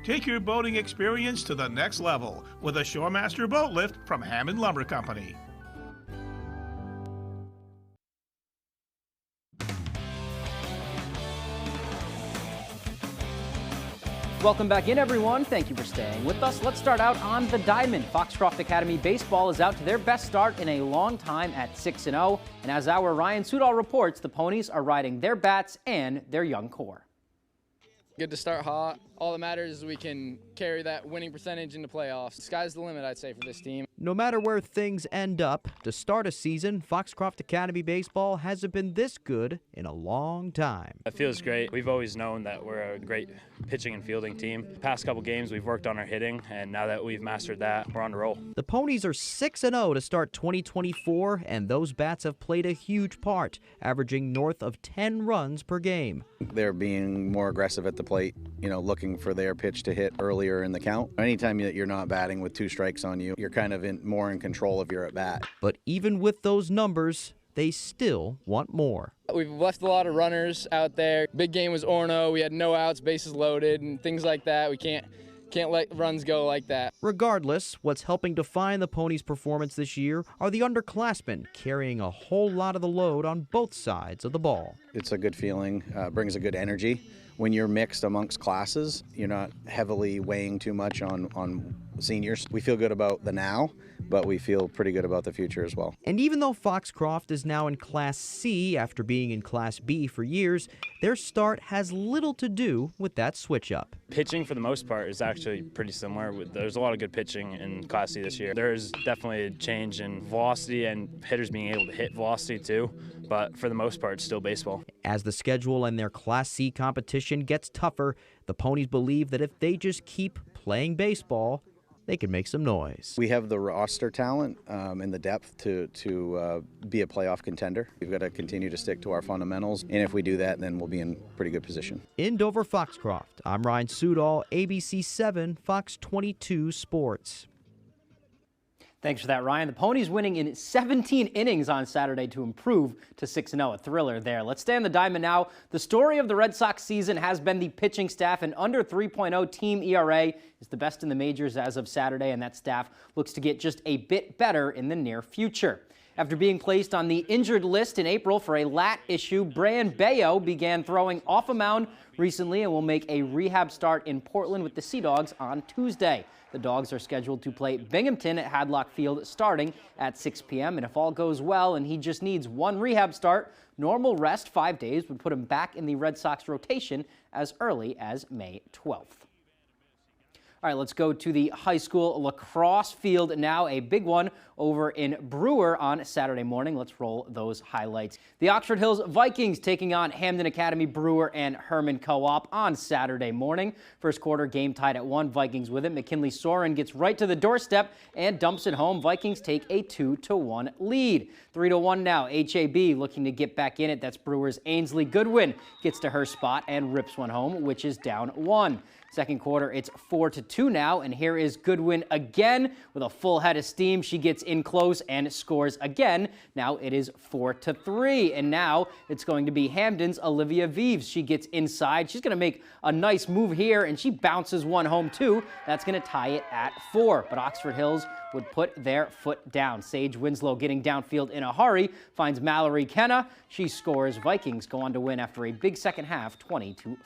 Take your boating experience to the next level with a Shoremaster boat lift from Hammond Lumber Company. Welcome back in, everyone. Thank you for staying with us. Let's start out on the diamond. Foxcroft Academy Baseball is out to their best start in a long time at 6-0. And as our Ryan Sudol reports, the Ponies are riding their bats and their young core. Good to start hot. All that matters is we can carry that winning percentage into playoffs. Sky's the limit, I'd say, for this team. No matter where things end up, to start a season, Foxcroft Academy Baseball hasn't been this good in a long time. It feels great. We've always known that we're a great pitching and fielding team. The past couple games, we've worked on our hitting, and now that we've mastered that, we're on the roll. The Ponies are 6-0 to start 2024, and those bats have played a huge part, averaging north of 10 runs per game. They're being more aggressive at the plate, looking for their pitch to hit earlier in the count. Anytime that you're not batting with 2 strikes on you, you're kind of more in control of your at-bat. But even with those numbers, they still want more. We've left a lot of runners out there. Big game was Orono. We had no outs, bases loaded, and things like that. We can't let runs go like that. Regardless, what's helping define the Ponies' performance this year are the underclassmen carrying a whole lot of the load on both sides of the ball. It's a good feeling, brings a good energy. When you're mixed amongst classes, you're not heavily weighing too much on seniors. We feel good about the now, but we feel pretty good about the future as well. And even though Foxcroft is now in Class C after being in Class B for years, their start has little to do with that switch up. Pitching, for the most part, is actually pretty similar. There's a lot of good pitching in Class C this year. There's definitely a change in velocity and hitters being able to hit velocity too, but for the most part, it's still baseball. As the schedule and their Class C competition gets tougher, the Ponies believe that if they just keep playing baseball, they can make some noise. We have the roster talent and the depth to be a playoff contender. We've got to continue to stick to our fundamentals, and if we do that, then we'll be in pretty good position. In Dover, Foxcroft, I'm Ryan Sudol, ABC 7, Fox 22 Sports. Thanks for that, Ryan. The Ponies winning in 17 innings on Saturday to improve to 6-0. A thriller there. Let's stay on the diamond now. The story of the Red Sox season has been the pitching staff. An under 3.0 team ERA is the best in the majors as of Saturday, and that staff looks to get just a bit better in the near future. After being placed on the injured list in April for a lat issue, Brian Bayo began throwing off a mound recently and will make a rehab start in Portland with the Sea Dogs on Tuesday. The Dogs are scheduled to play Binghamton at Hadlock Field starting at 6 p.m. And if all goes well and he just needs one rehab start, normal rest 5 days would put him back in the Red Sox rotation as early as May 12th. All right, let's go to the high school lacrosse field now. A big one over in Brewer on Saturday morning. Let's roll those highlights. The Oxford Hills Vikings taking on Hamden Academy, Brewer, and Herman Co-op on Saturday morning. First quarter game tied at 1. Vikings with it. McKinley Soren gets right to the doorstep and dumps it home. Vikings take a 2-1 lead. 3-1 now. HAB looking to get back in it. That's Brewer's Ainsley Goodwin gets to her spot and rips one home, which is down 1. Second quarter, it's 4-2 now, and here is Goodwin again with a full head of steam. She gets in close and scores again. Now it is 4-3, and now it's going to be Hamden's Olivia Vives. She gets inside. She's going to make a nice move here, and she bounces one home too. That's going to tie it at 4, but Oxford Hills would put their foot down. Sage Winslow getting downfield in a hurry finds Mallory Kenna. She scores. Vikings go on to win after a big second half, 20-5.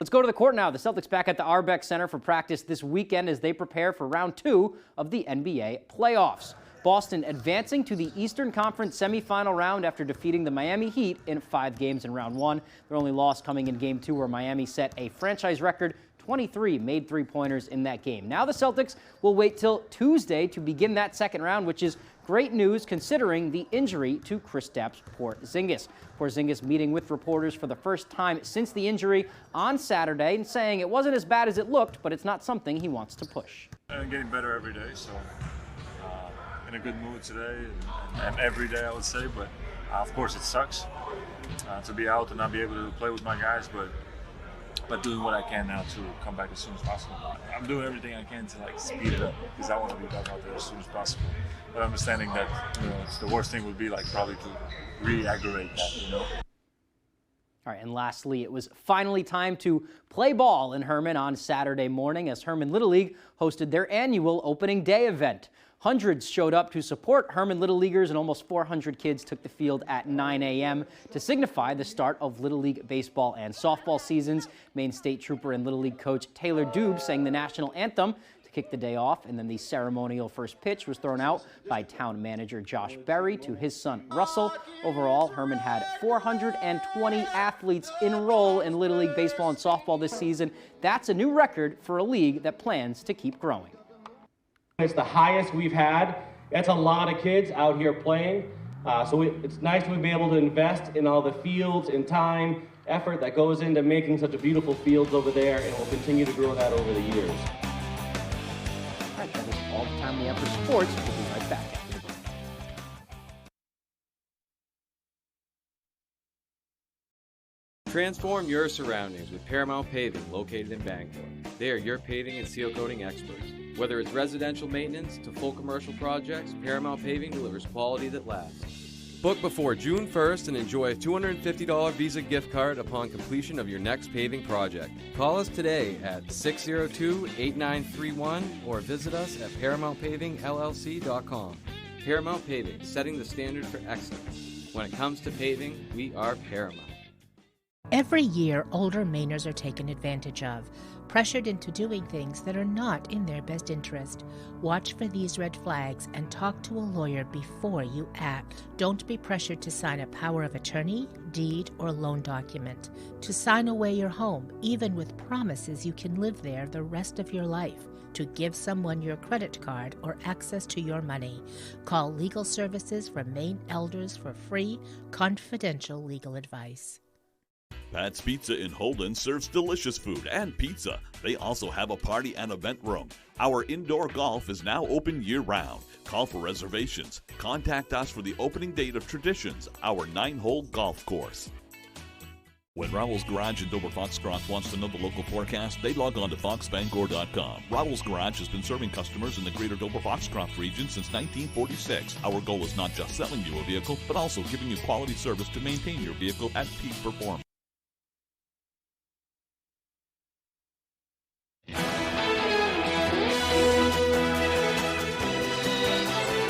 Let's go to the court now. The Celtics back at the Arbeck Center for practice this weekend as they prepare for round 2 of the NBA playoffs. Boston advancing to the Eastern Conference semifinal round after defeating the Miami Heat in 5 games in round 1. Their only loss coming in game 2 where Miami set a franchise record 23 made three-pointers in that game. Now the Celtics will wait till Tuesday to begin that second round, which is great news considering the injury to Kristaps Porzingis. Porzingis meeting with reporters for the first time since the injury on Saturday and saying it wasn't as bad as it looked, but it's not something he wants to push. I'm getting better every day, so in a good mood today and every day I would say, but of course it sucks to be out and not be able to play with my guys, but doing what I can now to come back as soon as possible. I'm doing everything I can to speed it up because I want to be back out there as soon as possible. But understanding that the worst thing would be probably to re-aggravate that, All right, and lastly, it was finally time to play ball in Herman on Saturday morning as Herman Little League hosted their annual opening day event. Hundreds showed up to support Herman Little Leaguers, and almost 400 kids took the field at 9 a.m. to signify the start of Little League baseball and softball seasons. Maine State Trooper and Little League coach Taylor Dube sang the national anthem to kick the day off, and then the ceremonial first pitch was thrown out by town manager Josh Berry to his son Russell. Overall, Herman had 420 athletes enroll in Little League baseball and softball this season. That's a new record for a league that plans to keep growing. It's the highest we've had. That's a lot of kids out here playing. So it's nice to be able to invest in all the fields and time, effort that goes into making such a beautiful fields over there, and we'll continue to grow that over the years. All right, that is all the time we have for sports. We'll be right back after the break. Transform your surroundings with Paramount Paving, located in Bangor. They are your paving and seal coating experts. Whether it's residential maintenance to full commercial projects, Paramount Paving delivers quality that lasts. Book before June 1st and enjoy a $250 Visa gift card upon completion of your next paving project. Call us today at 602-8931 or visit us at ParamountPavingLLC.com. Paramount Paving, setting the standard for excellence. When it comes to paving, we are Paramount. Every year, older Mainers are taken advantage of, pressured into doing things that are not in their best interest. Watch for these red flags and talk to a lawyer before you act. Don't be pressured to sign a power of attorney, deed, or loan document. To sign away your home, even with promises you can live there the rest of your life. To give someone your credit card or access to your money. Call Legal Services from Maine Elders for free, confidential legal advice. Pat's Pizza in Holden serves delicious food and pizza. They also have a party and event room. Our indoor golf is now open year-round. Call for reservations. Contact us for the opening date of Traditions, our 9-hole golf course. When Rowell's Garage in Dover Foxcroft wants to know the local forecast, they log on to foxbangor.com. Rowell's Garage has been serving customers in the greater Dover Foxcroft region since 1946. Our goal is not just selling you a vehicle, but also giving you quality service to maintain your vehicle at peak performance.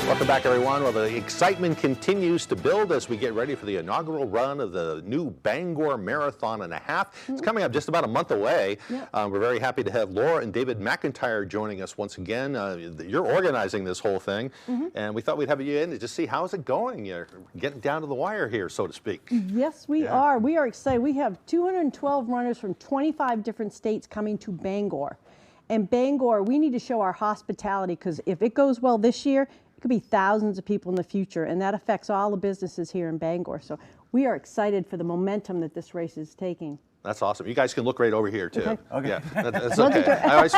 Welcome back, everyone. Well, the excitement continues to build as we get ready for the inaugural run of the new Bangor Marathon and a Half. It's coming up just about a month away. We're very happy to have Laura and David McIntyre joining us once again. You're organizing this whole thing, and we thought we'd have you in to just see how's it going. You're getting down to the wire here, so to speak. Yes, we are. We are excited. We have 212 runners from 25 different states coming to Bangor. And Bangor, we need to show our hospitality, because if it goes well this year, it could be thousands of people in the future, and that affects all the businesses here in Bangor. So we are excited for the momentum that this race is taking. That's awesome. You guys can look right over here too. Okay. Yeah, that's okay. I always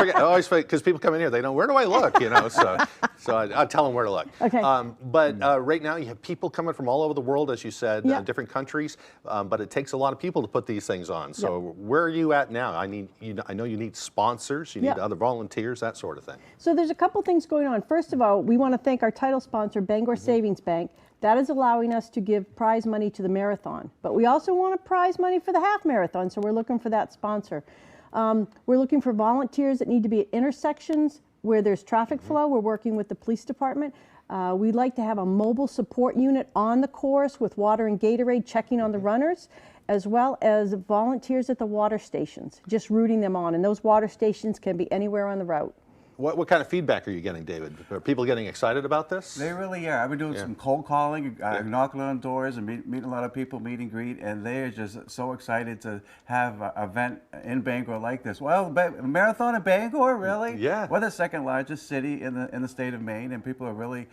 forget because people come in here, they know, where do I look? You know, so I tell them where to look. Okay. But right now you have people coming from all over the world, as you said, different countries. But it takes a lot of people to put these things on. So where are you at now? I know you need sponsors, you need other volunteers, that sort of thing. So there's a couple things going on. First of all, we want to thank our title sponsor, Bangor Savings Bank. That is allowing us to give prize money to the marathon. But we also want a prize money for the half marathon, so we're looking for that sponsor. We're looking for volunteers that need to be at intersections where there's traffic flow. We're working with the police department. We'd like to have a mobile support unit on the course with water and Gatorade checking on the runners, as well as volunteers at the water stations, just rooting them on. And those water stations can be anywhere on the route. What kind of feedback are you getting, David? Are people getting excited about this? They really are. I've been doing some cold calling, knocking on doors and meeting a lot of people, meet and greet, and they are just so excited to have an event in Bangor like this. Well, marathon in Bangor, really? Yeah. We're the second largest city in the state of Maine, and people are really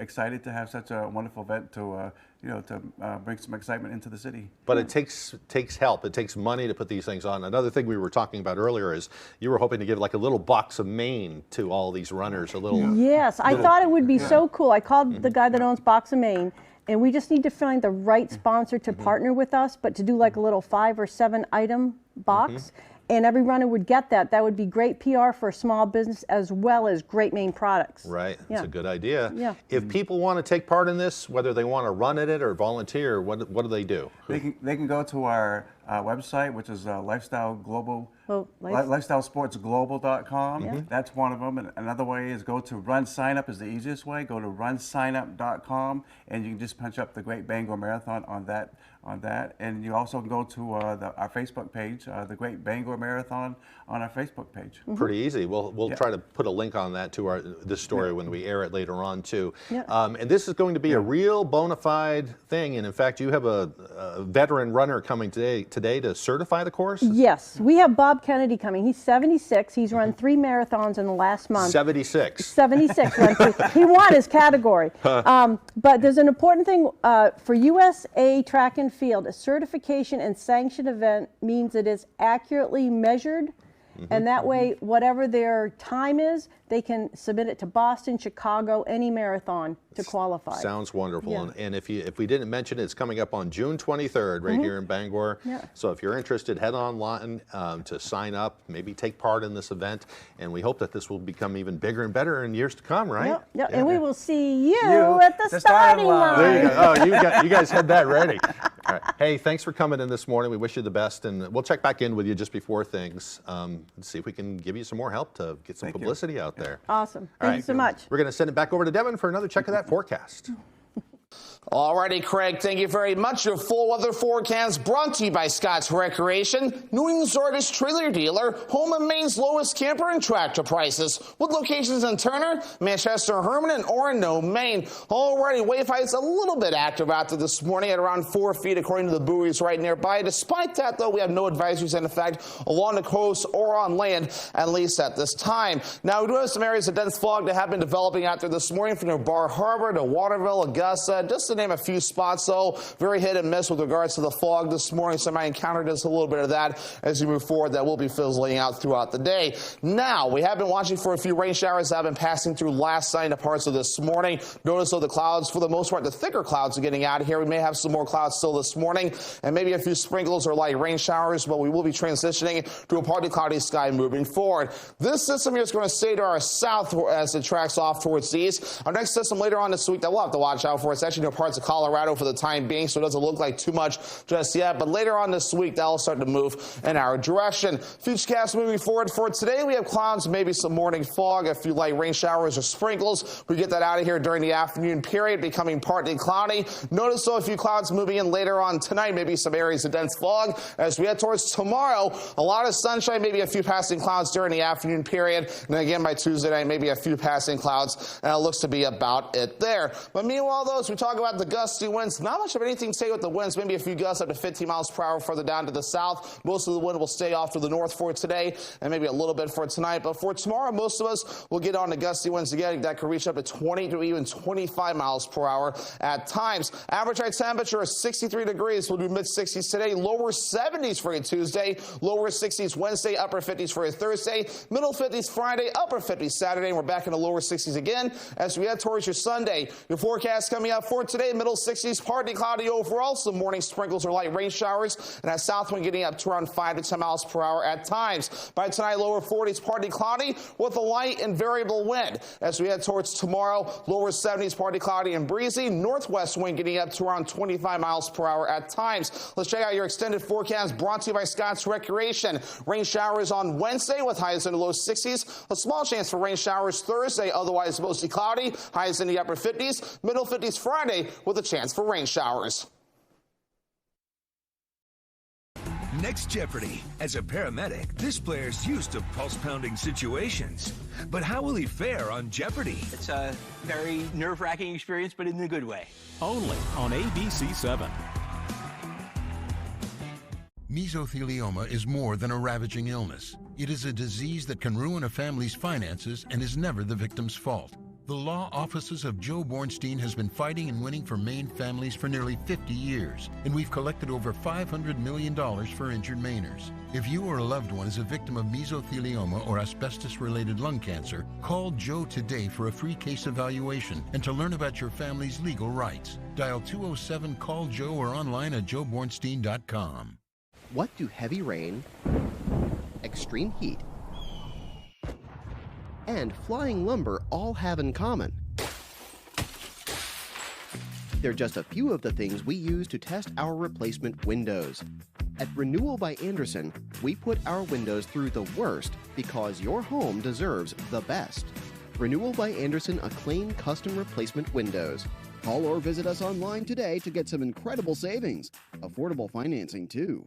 excited to have such a wonderful event to bring some excitement into the city. But it takes help. It takes money to put these things on. Another thing we were talking about earlier is you were hoping to give like a little box of Maine to all these runners. Yes, I thought it would be so cool. I called the guy that owns Box of Maine, and we just need to find the right sponsor to partner with us, but to do like a little 5 or 7 item box. And every runner would get that. That would be great PR for a small business as well as great Maine products. Right, that's a good idea. Yeah. If people want to take part in this, whether they want to run at it or volunteer, what do they do? They can go to our website, which is lifestylesportsglobal.com. That's one of them. And another way is go to Run Sign Up is the easiest way. Go to runsignup.com, and you can just punch up the Great Bangor Marathon on that. And you also go to our Facebook page, the Great Bangor Marathon, on our Facebook page. Pretty easy. We'll try to put a link on that to this story when we air it later on too. And this is going to be a real bona fide thing. And in fact, you have a veteran runner coming today to certify the course? Yes, we have Bob Kennedy coming. He's 76. He's run 3 marathons in the last month. 76. 76. He won his category. But there's an important thing for USA Track and Field. A certification and sanctioned event means it is accurately measured, and that way, whatever their time is, they can submit it to Boston, Chicago, any marathon to qualify. Sounds wonderful. Yeah. And if we didn't mention it, it's coming up on June 23rd right here in Bangor. So if you're interested, head online to sign up, maybe take part in this event, and we hope that this will become even bigger and better in years to come, right? Yep. And we will see you at the starting line. There you go. Oh, you guys had that ready. All right. Hey, thanks for coming in this morning. We wish you the best, and we'll check back in with you just before things and see if we can give you some more help to get some publicity out there. Awesome. Thank you so much. We're going to send it back over to Devin for another check of that forecast. Alrighty, Craig, thank you very much. Your full weather forecast brought to you by Scott's Recreation, New England's largest trailer dealer, home of Maine's lowest camper and tractor prices, with locations in Turner, Manchester, Herman, and Orono, Maine. Alrighty, wave heights a little bit active out there this morning at around 4 feet according to the buoys right nearby. Despite that, though, we have no advisories in effect along the coast or on land, at least at this time. Now, we do have some areas of dense fog that have been developing out there this morning from near Bar Harbor to Waterville, Augusta, just to name a few spots, though. Very hit and miss with regards to the fog this morning. So I might encounter just a little bit of that as we move forward. That will be fizzling out throughout the day. Now, we have been watching for a few rain showers that have been passing through last night and parts of this morning. Notice, though, the clouds, for the most part, the thicker clouds are getting out of here. We may have some more clouds still this morning and maybe a few sprinkles or light rain showers, but we will be transitioning to a partly cloudy sky moving forward. This system here is going to stay to our south as it tracks off towards the east. Our next system later on this week that we'll have to watch out for is actually near parts of Colorado for the time being, so it doesn't look like too much just yet. But later on this week, that'll start to move in our direction. Futurecast moving forward for today, we have clouds, maybe some morning fog, a few light rain showers or sprinkles. We get that out of here during the afternoon period, becoming partly cloudy. Notice, though, a few clouds moving in later on tonight, maybe some areas of dense fog. As we head towards tomorrow, a lot of sunshine, maybe a few passing clouds during the afternoon period. And then again, by Tuesday night, maybe a few passing clouds, and it looks to be about it there. But meanwhile, though, as we talk about the gusty winds, not much of anything to say with the winds, maybe a few gusts up to 15 miles per hour further down to the south. Most of the wind will stay off to the north for today, and maybe a little bit for tonight. But for tomorrow, most of us will get on to gusty winds again. That could reach up to 20 to even 25 miles per hour at times. Average high temperature is 63 degrees. We'll do mid-60s today, lower 70s for your Tuesday, lower 60s Wednesday, upper 50s for your Thursday, middle 50s Friday, upper 50s Saturday, and we're back in the lower 60s again as we head towards your Sunday. Your forecast coming up for today, middle 60s, partly cloudy overall, some morning sprinkles or light rain showers, and that south wind getting up to around 5 to 10 miles per hour at times. By tonight, lower 40s, partly cloudy with a light and variable wind. As we head towards tomorrow, lower 70s, partly cloudy and breezy, northwest wind getting up to around 25 miles per hour at times. Let's check out your extended forecast brought to you by Scott's Recreation. Rain showers on Wednesday with highs in the low 60s. A small chance for rain showers Thursday, otherwise mostly cloudy. Highs in the upper 50s. Middle 50s Friday with a chance for rain showers. Next Jeopardy! As a paramedic, this player's used to pulse-pounding situations. But how will he fare on Jeopardy! It's a very nerve-wracking experience, but in a good way. Only on ABC 7. Mesothelioma is more than a ravaging illness. It is a disease that can ruin a family's finances and is never the victim's fault. The law offices of Joe Bornstein has been fighting and winning for Maine families for nearly 50 years, and we've collected over $500 million for injured Mainers. If you or a loved one is a victim of mesothelioma or asbestos-related lung cancer, call Joe today for a free case evaluation and to learn about your family's legal rights. Dial 207-CALL-JOE or online at joebornstein.com. What do heavy rain, extreme heat, and flying lumber all have in common? They're just a few of the things we use to test our replacement windows. At Renewal by Andersen, we put our windows through the worst because your home deserves the best. Renewal by Andersen Acclaim Custom Replacement Windows. Call or visit us online today to get some incredible savings. Affordable financing, too.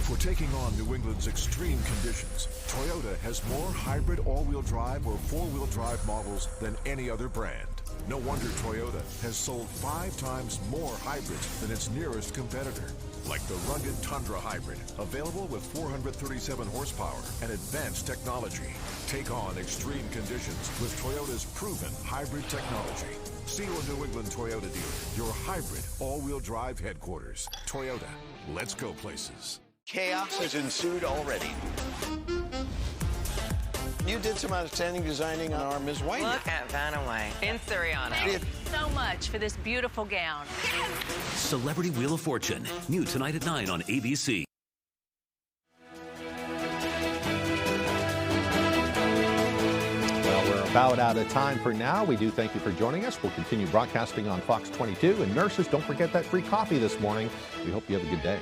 For taking on New England's extreme conditions, Toyota has more hybrid all-wheel drive or four-wheel drive models than any other brand. No wonder Toyota has sold 5 times more hybrids than its nearest competitor. Like the rugged Tundra Hybrid, available with 437 horsepower and advanced technology. Take on extreme conditions with Toyota's proven hybrid technology. See your New England Toyota dealer, your hybrid all-wheel drive headquarters. Toyota, let's go places. Chaos has ensued already. You did some outstanding designing on our Ms. White. Look at Vanna White in Suriano. Thank you so much for this beautiful gown. Celebrity Wheel of Fortune, new tonight at 9 on ABC. Well, we're about out of time for now. We do thank you for joining us. We'll continue broadcasting on Fox 22. And nurses, don't forget that free coffee this morning. We hope you have a good day.